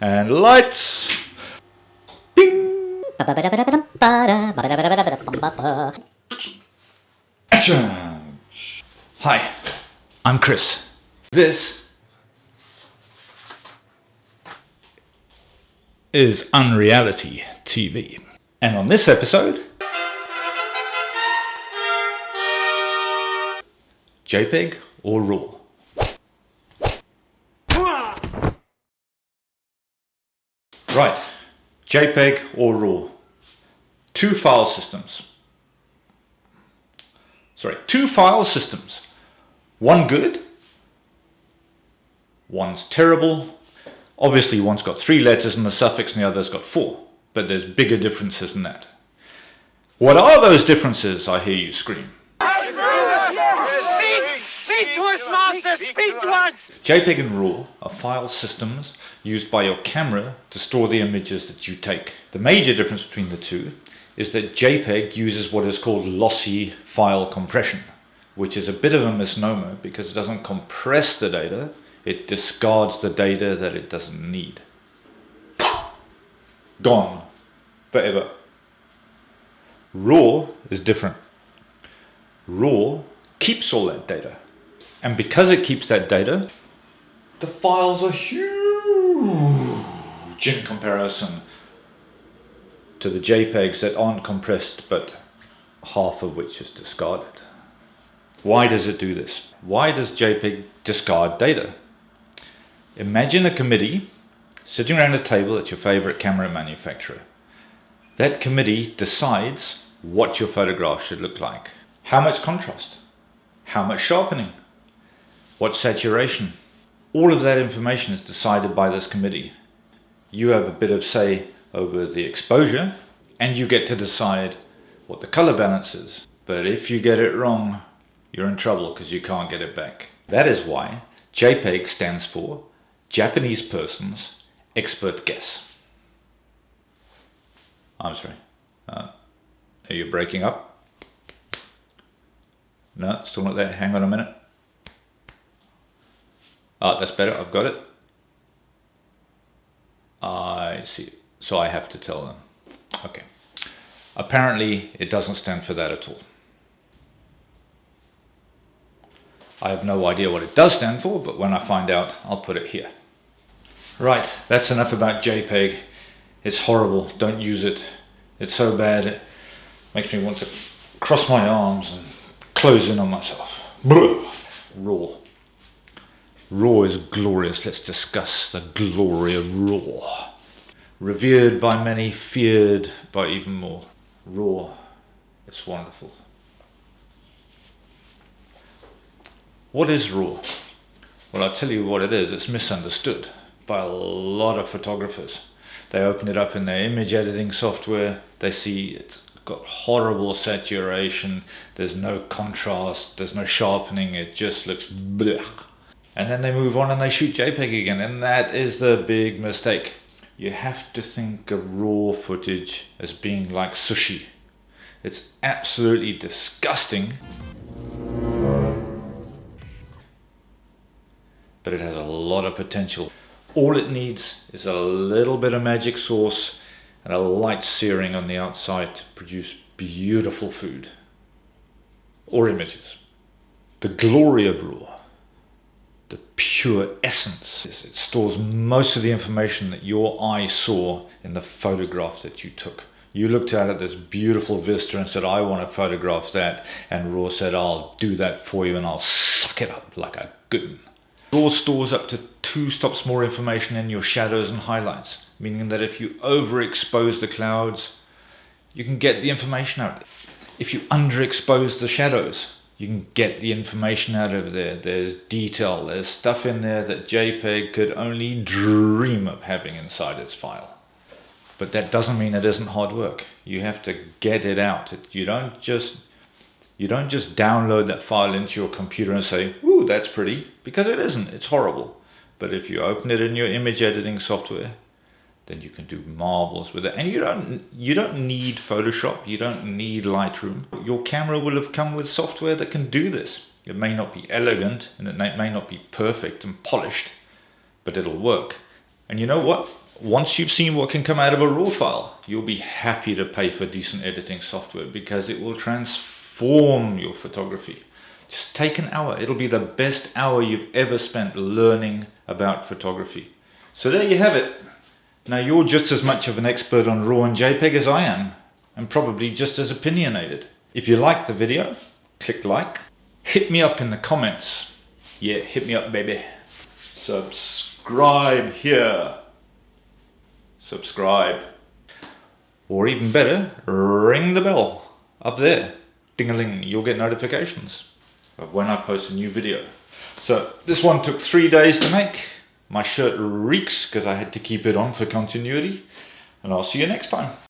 And lights. Bing. Action. Hi, I'm Chris. This is Unreality TV. And on this episode, JPEG or RAW? Right, JPEG or RAW. Two file systems. One good, one's terrible. Obviously one's got 3 letters in the suffix and the other's got 4, but there's bigger differences than that. What are those differences, I hear you scream? Speak to us, Master! Speak to us! JPEG and RAW are file systems used by your camera to store the images that you take. The major difference between the two is that JPEG uses what is called lossy file compression, which is a bit of a misnomer because it doesn't compress the data, it discards the data that it doesn't need. Gone. Forever. RAW is different. RAW keeps all that data. And because it keeps that data, the files are huge in comparison to the JPEGs that aren't compressed, but half of which is discarded. Why does it do this? Why does JPEG discard data? Imagine a committee sitting around a table at your favorite camera manufacturer. That committee decides what your photograph should look like. How much contrast? How much sharpening? What saturation? All of that information is decided by this committee. You have a bit of say over the exposure, and you get to decide what the color balance is. But if you get it wrong, you're in trouble because you can't get it back. That is why JPEG stands for Japanese Person's Expert Guess. I'm sorry. Are you breaking up? No, still not there. Hang on a minute. Ah, that's better. I've got it. I see. So I have to tell them. Okay. Apparently, it doesn't stand for that at all. I have no idea what it does stand for, but when I find out, I'll put it here. Right, that's enough about JPEG. It's horrible. Don't use it. It's so bad, it makes me want to cross my arms and close in on myself. RAW. RAW is glorious. Let's discuss the glory of RAW. Revered by many, feared by even more. RAW. It's wonderful. What is RAW? Well, I'll tell you what it is. It's misunderstood by a lot of photographers. They open it up in their image editing software. They see it's got horrible saturation. There's no contrast. There's no sharpening. It just looks blech. And then they move on and they shoot JPEG again. And that is the big mistake. You have to think of RAW footage as being like sushi. It's absolutely disgusting. But it has a lot of potential. All it needs is a little bit of magic sauce and a light searing on the outside to produce beautiful food or images. The glory of RAW, the pure essence, is it stores most of the information that your eye saw in the photograph that you took. You looked at this beautiful vista and said, I want to photograph that, and RAW said, I'll do that for you and I'll suck it up like a good one. RAW stores up to 2 stops more information in your shadows and highlights, meaning that if you overexpose the clouds, you can get the information out. If you underexpose the shadows, you can get the information out of there. There's detail, there's stuff in there that JPEG could only dream of having inside its file. But that doesn't mean it isn't hard work. You have to get it out. You don't just download that file into your computer and say, ooh, that's pretty, because it isn't. It's horrible. But if you open it in your image editing software, then you can do marvels with it. And you don't need Photoshop, you don't need Lightroom. Your camera will have come with software that can do this. It may not be elegant and it may not be perfect and polished, but it'll work. And you know what? Once you've seen what can come out of a RAW file, you'll be happy to pay for decent editing software because it will transform your photography. Just take an hour. It'll be the best hour you've ever spent learning about photography. So there you have it. Now you're just as much of an expert on RAW and JPEG as I am, and probably just as opinionated. If you liked the video, click like. Hit me up in the comments. Yeah, hit me up, baby. Subscribe here. Subscribe. Or even better, ring the bell up there. Ding-a-ling, you'll get notifications of when I post a new video. So this one took 3 days to make. My shirt reeks because I had to keep it on for continuity. And I'll see you next time.